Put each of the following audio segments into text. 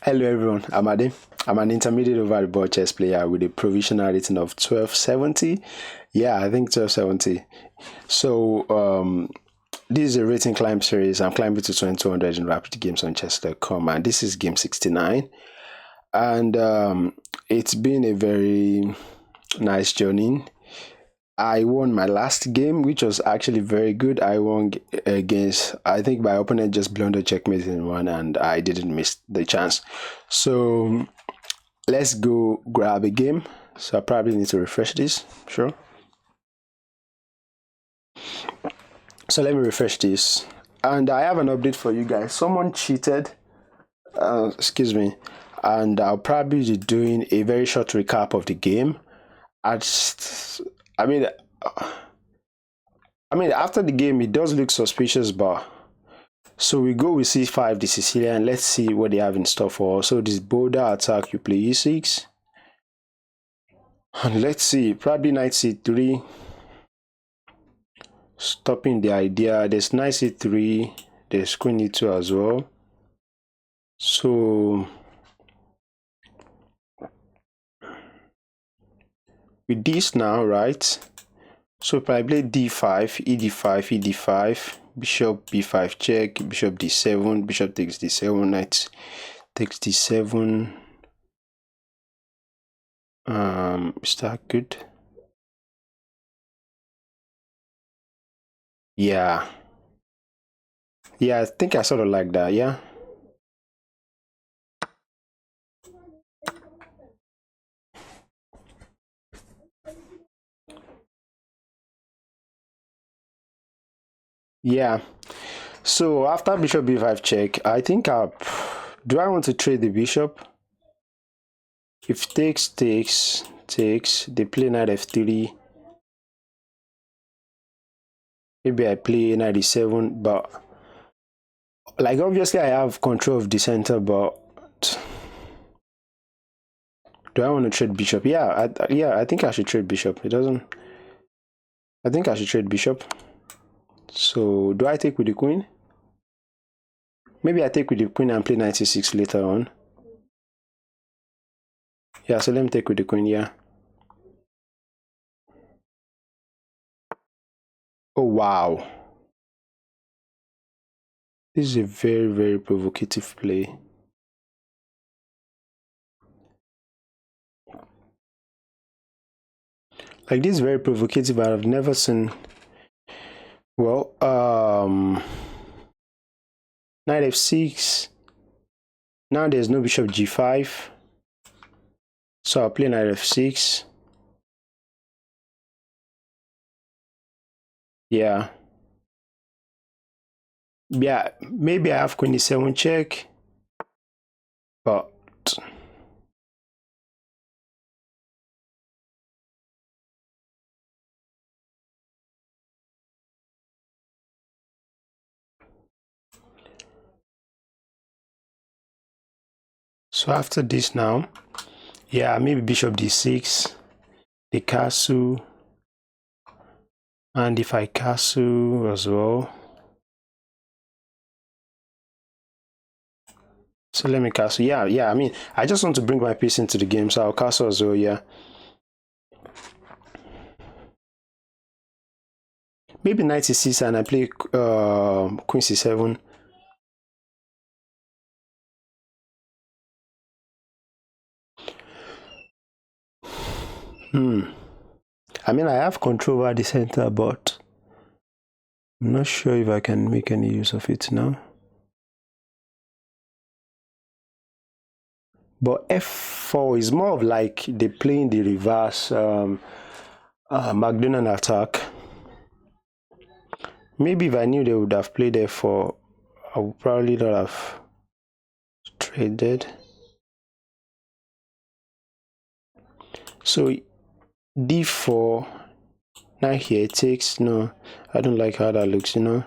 Hello everyone, I'm Ade. I'm an intermediate over the board chess player with a provisional rating of 1270. Yeah, I think 1270. So this is a rating climb series. I'm climbing to 2200 in rapid games on chess.com, and this is game 69. And it's been a very nice journey. I won my last game, which was actually very good. I won against, I think my opponent just blundered checkmate in one, and I didn't miss the chance. So let's go grab a game. So I probably need to refresh this. Sure. So let me refresh this. And I have an update for you guys. Someone cheated. Excuse me. And I'll probably be doing a very short recap of the game. I mean, after the game, it does look suspicious, but so we go with c5, the Sicilian. Let's see what they have in store for us. So this Bowdler Attack, you play e6, and let's see, probably knight c3, stopping the idea. There's knight c3, there's queen e2 as well. So with this now, right? So if I play d5, ed5, ed5, bishop b5 check, bishop d7, bishop takes d7, knight takes d7. Is that good? Yeah, I think I sort of like that. Yeah. Yeah, so after bishop b5 check, I think do I want to trade the bishop? If takes, they play knight f3. Maybe I play knight e7, but like obviously I have control of the center, but do I want to trade bishop? Yeah, I think I should trade bishop. I think I should trade bishop. So do I take with the queen? Maybe I take with the queen and play knight c6 later on. Yeah, so let me take with the queen. Yeah. Oh wow, this is a very, very provocative play. Like, this is very provocative. I've never seen. Well, knight f6. Now there's no bishop g5, so I'll play knight f6. Yeah, maybe I have queen e7 check, but so after this now, yeah, maybe bishop d6, the castle, and if I castle as well. So let me castle. Yeah, I mean, I just want to bring my piece into the game, so I'll castle as well. Yeah, maybe knight c6 and I play queen c7. I mean, I have control over the center, but I'm not sure if I can make any use of it now. But f4 is more of like they playing the reverse Bowdler Attack. Maybe if I knew they would have played f4, I would probably not have traded. So d4, now here it takes. No, I don't like how that looks, you know.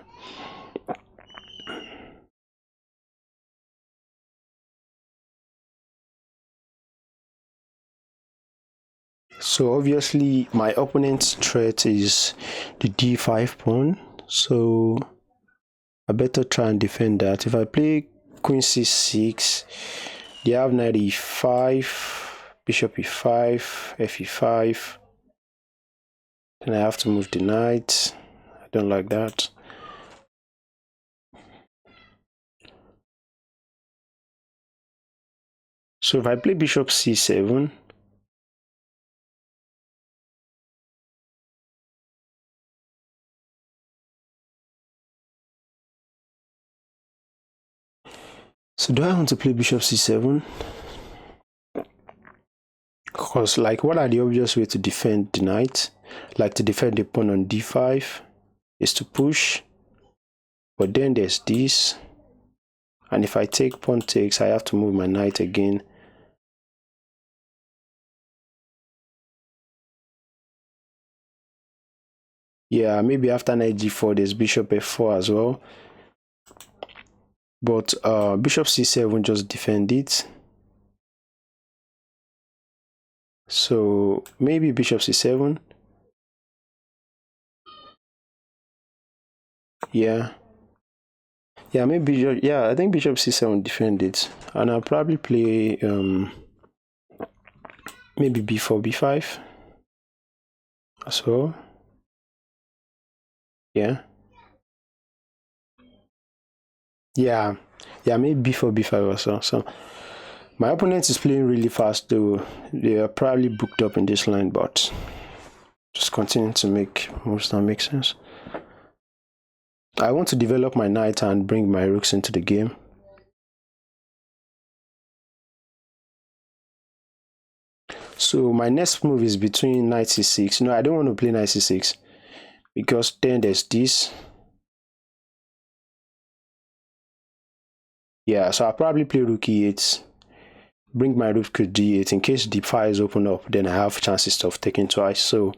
So obviously my opponent's threat is the d5 pawn, so I better try and defend that. If I play queen c6, You have knight e5, bishop e5, fe5. And I have to move the knight. I don't like that. So if I play bishop c7, so do I want to play bishop c7? Because like, what are the obvious way to defend the knight? Like to defend the pawn on d5 is to push, but then there's this, and if I take pawn takes, I have to move my knight again. Yeah, maybe after knight g4 there's bishop f4 as well, but bishop c7 just defend it. So maybe bishop c7. Yeah, maybe, yeah, I think bishop c7 defend it, and I'll probably play maybe b4 b5 as well. Yeah, maybe b4 b5 also. So my opponent is playing really fast though. They are probably booked up in this line, but just continue to make moves that make sense. I want to develop my knight and bring my rooks into the game. So my next move is between knight c6. No, I don't want to play knight c6 because then there's this. Yeah, so I'll probably play rook e8, bring my rook to d8 in case the fire is open up, then I have chances of taking twice. So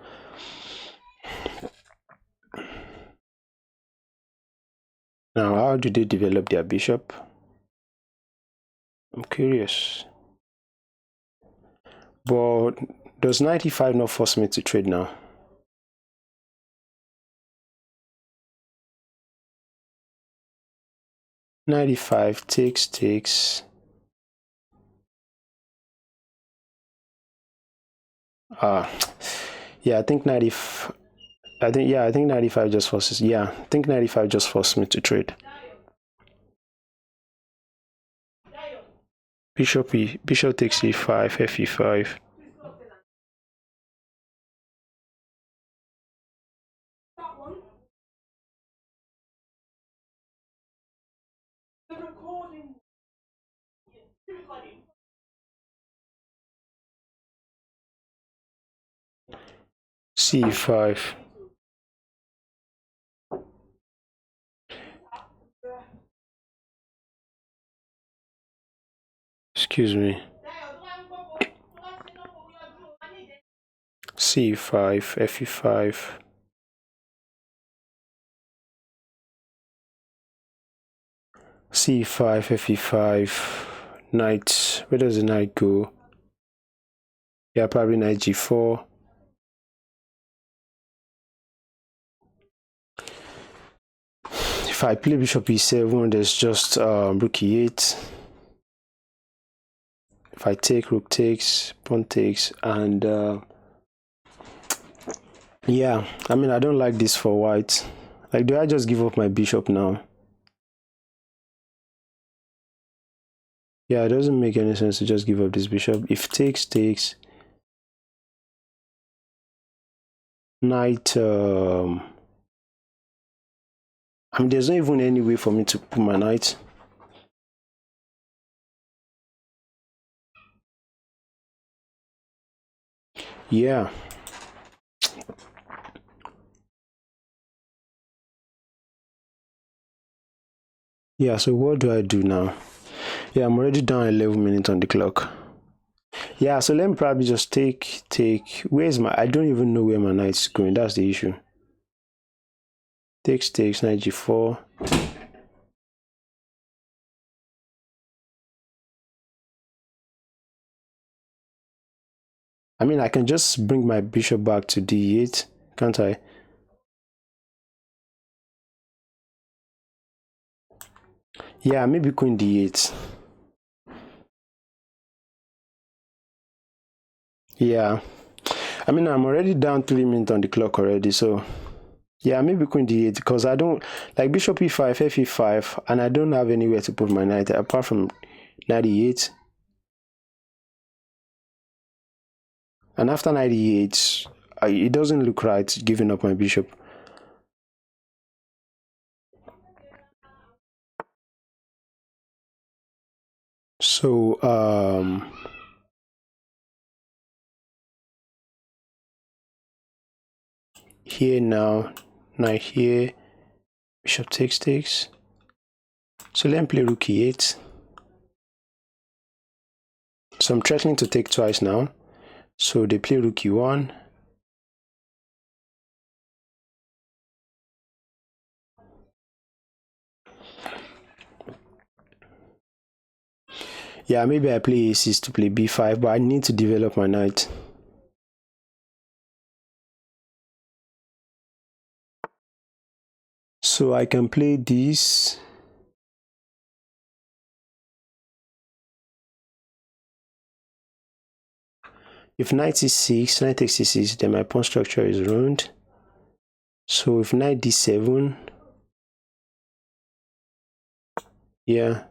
now how do they develop their bishop? I'm curious. But does knight e5 not force me to trade now? Knight e5 takes. Yeah, I think knight e5. I think knight e5 just forces. Yeah, I think knight e5 just forced me to trade. Bishop takes e5, fe5. c5. Excuse me. c5, fe5. c5, fe5. Knight. Where does the knight go? Yeah, probably knight g4. If I play bishop e7, there's just rook e8. If I take, rook takes, pawn takes, and yeah, I mean, I don't like this for white. Like, do I just give up my bishop now? Yeah, it doesn't make any sense to just give up this bishop. If takes, knight, I mean, there's not even any way for me to put my knight. Yeah. Yeah, so what do I do now? Yeah, I'm already down 11 minutes on the clock. Yeah, so let me probably just take. Where's my... I don't even know where my knight's going. That's the issue. Takes, knight g4. I mean, I can just bring my bishop back to d8, can't I? Yeah, maybe queen d8. Yeah, I mean, I'm already down 3 minutes on the clock already, so yeah, maybe queen d8 because I don't like bishop e5, f5, and I don't have anywhere to put my knight apart from knight e8. And after knight e8, it doesn't look right giving up my bishop. So here now, knight here, bishop takes. So let me play rook e8. So I'm threatening to take twice now. So they play rook e1. Yeah, maybe I play a6 to play b5, but I need to develop my knight. So I can play this. If knight c6, knight takes c6, then my pawn structure is ruined. So if knight d7, yeah,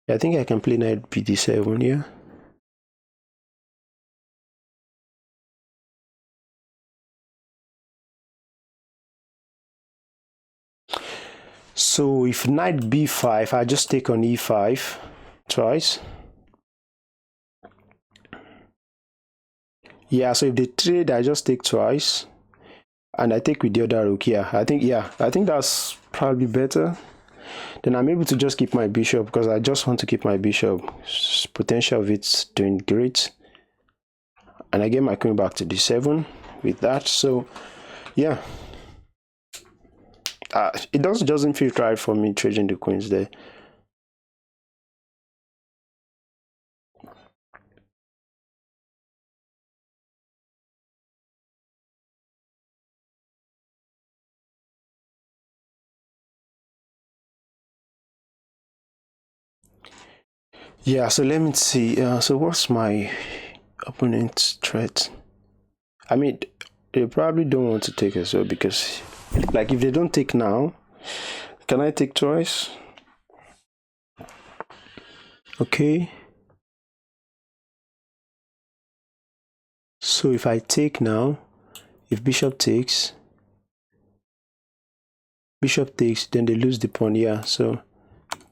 I think I can play knight bd7, yeah. So if knight b5, I just take on e5 twice. Yeah, so if they trade, I just take twice. And I take with the other rook. Yeah, I think that's probably better. Then I'm able to just keep my bishop because I just want to keep my bishop. Potential of it's doing great. And I get my queen back to d7 with that. So yeah, it doesn't feel right for me trading the queens there. Yeah, so let me see. So what's my opponent's threat? I mean, they probably don't want to take as well because, like, if they don't take now, can I take twice? Okay. So if I take now, if bishop takes, then they lose the pawn. Yeah, so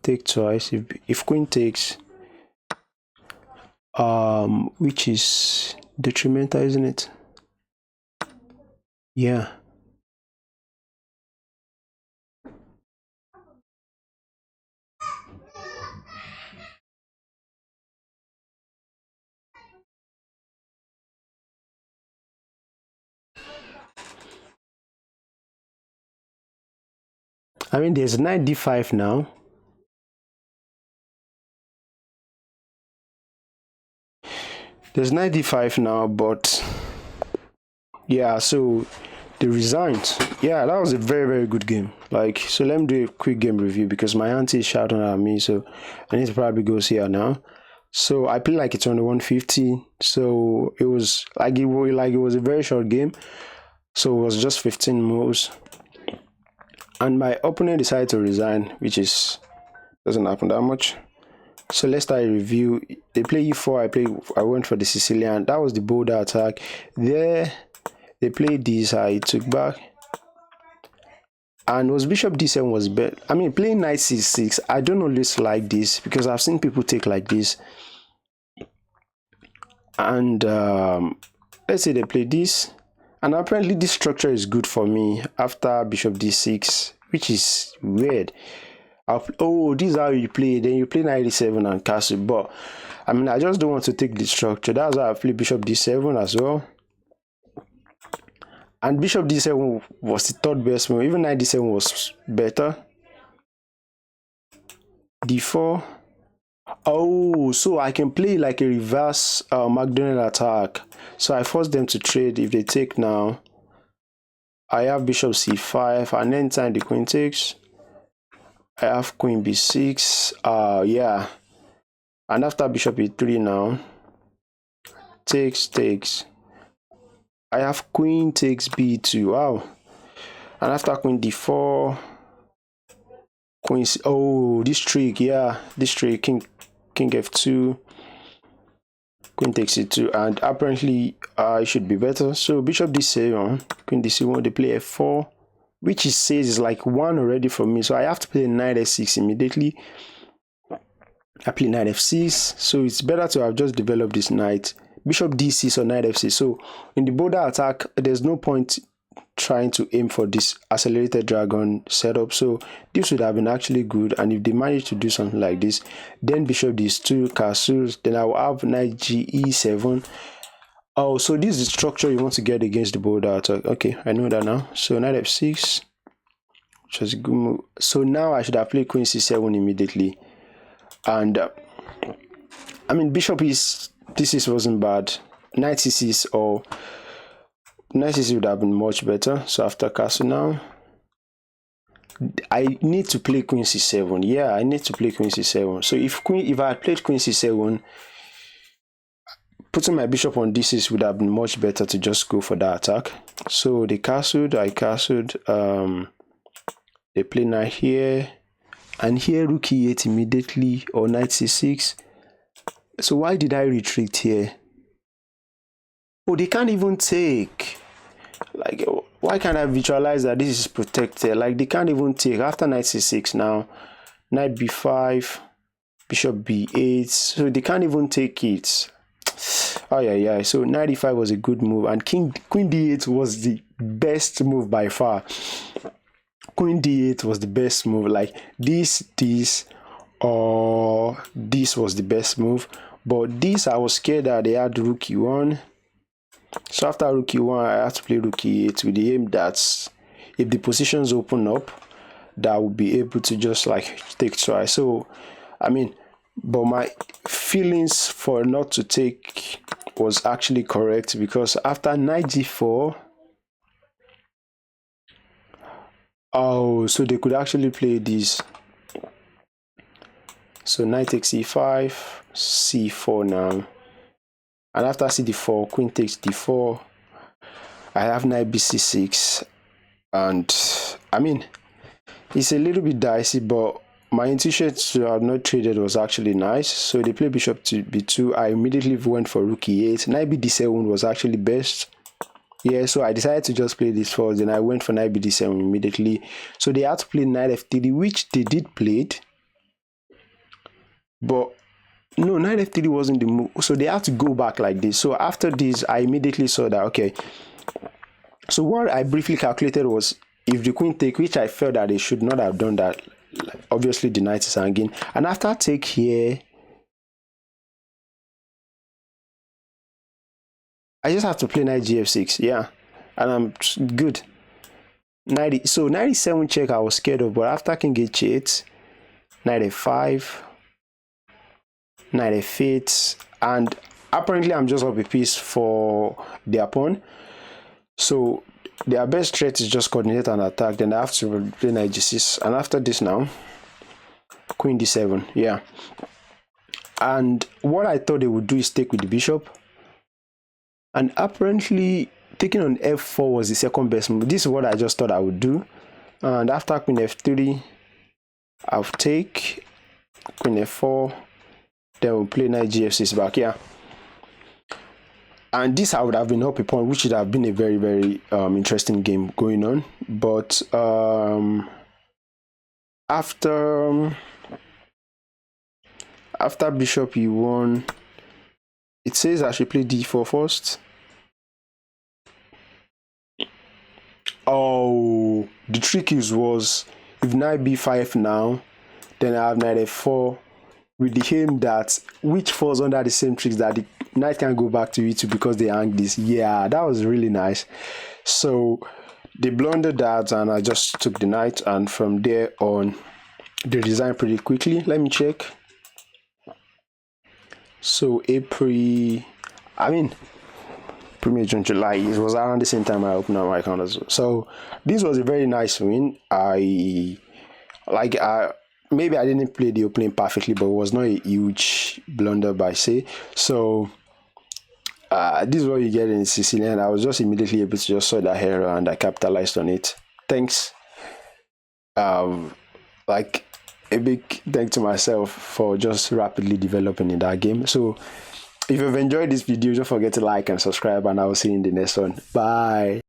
take twice. If queen takes, which is detrimental, isn't it? Yeah. I mean, there's knight d5 now. There's knight d5 now, but yeah, so they resigned. Yeah, that was a very, very good game. Like, so let me do a quick game review because my auntie is shouting at me, so I need to probably go see her now. So I played like it's on the 150. So it was like it was a very short game. So it was just 15 moves. And my opponent decided to resign, which doesn't happen that much. So let's start a review. They play e4, I went for the Sicilian. That was the Bowdler Attack. There they played this, I took back. And was bishop d7 was better. I mean, playing knight c6, I don't always like this because I've seen people take like this. And let's say they play this. And apparently this structure is good for me after bishop d6, which is weird. Oh, this is how you play. Then you play knight d7 and castle. But I mean, I just don't want to take this structure. That's why I play bishop d7 as well. And bishop d7 was the third best move. Even knight d7 was better. d4. Oh, so I can play like a reverse Bowdler Attack. So I force them to trade. If they take now, I have bishop c5, and anytime the queen takes, I have queen b6. Yeah. And after bishop e3 now, takes. I have queen takes b2. Wow. And after queen d4, queen oh, this trick, yeah, this trick, king f2, queen takes e2, and apparently it should be better. So bishop d7, queen d1, they play f4, which it says is like 1 already for me, so I have to play knight f6 immediately. I play knight f6, so it's better to have just developed this knight. Bishop d6 or knight f6. So in the Bowdler attack, there's no point trying to aim for this accelerated dragon setup, so this would have been actually good. And if they manage to do something like this, then bishop d2 castles, then I will have knight ge7. Oh, so this is the structure you want to get against the Bowdler attack. Okay, I know that now. So knight f6, which was a good move. So now I should have played queen c7 immediately. And I mean, bishop is this wasn't bad. Knight c6 or knight c6 would have been much better. So after castle now, I need to play queen c7. Yeah, I need to play queen c7. So if I had played queen c7, putting my bishop on d6 would have been much better to just go for that attack. So they castled, I castled. They play knight here, and here rook e8 immediately, or knight c6. So why did I retreat here? Oh, they can't even take. Like, why can't I visualize that this is protected? Like, they can't even take. After knight c6 now, knight b5, bishop b8. So they can't even take it. Oh yeah. So knight e5 was a good move, and queen d8 was the best move by far. Queen d8 was the best move. Like this or this was the best move. But this, I was scared that they had rook e1. So after rook e1, I had to play rook e8 with the aim that if the positions open up, that I would be able to just like take try. So I mean, but my feelings for not to take was actually correct, because after knight g4, oh, so they could actually play this. So knight takes e5, c4 now, and after cd4, queen takes d4. I have knight bc6, and I mean, it's a little bit dicey, but my intuition to have not traded was actually nice. So they play bishop to b2. I immediately went for rook e8. Knight bd7 was actually best. Yeah, so I decided to just play this first, then I went for knight bd7 immediately. So they had to play knight f3, which they did play it. But no, knight f3 wasn't the move. So they had to go back like this. So after this, I immediately saw that, okay. So what I briefly calculated was, if the queen take, which I felt that they should not have done that, obviously the knight is hanging. And after take here, I just have to play knight gf6, yeah, and I'm good. So knight e7 check I was scared of, but after king h8, knight f5, knight f8, and apparently I'm just up a piece for their pawn. So their best threat is just coordinate and attack. Then I have to play knight g6, and after this now, queen d7, yeah. And what I thought they would do is take with the bishop, and apparently taking on f4 was the second best move. This is what I just thought I would do. And after queen f3, I'll take queen f4, then we'll play knight gf6 back, yeah. And this I would have been up a pawn, which would have been a very, very interesting game going on. But after bishop e1, it says I should play d4 first. Oh, the trick was if knight b5 now, then I have knight f4 with the aim that, which falls under the same tricks that the knight can go back to e2 because they hang this. Yeah, that was really nice. So they blundered that, and I just took the knight, and from there on they designed pretty quickly. Let me check. So May, June, July, it was around the same time I opened up my account as well. So this was a very nice win. Maybe I didn't play the opening perfectly, but it was not a huge blunder by say. So this is what you get in Sicilian. I was just immediately able to just saw that error and I capitalized on it. Thanks. Like a big thank to myself for just rapidly developing in that game. So if you've enjoyed this video, don't forget to like and subscribe, and I will see you in the next one. Bye.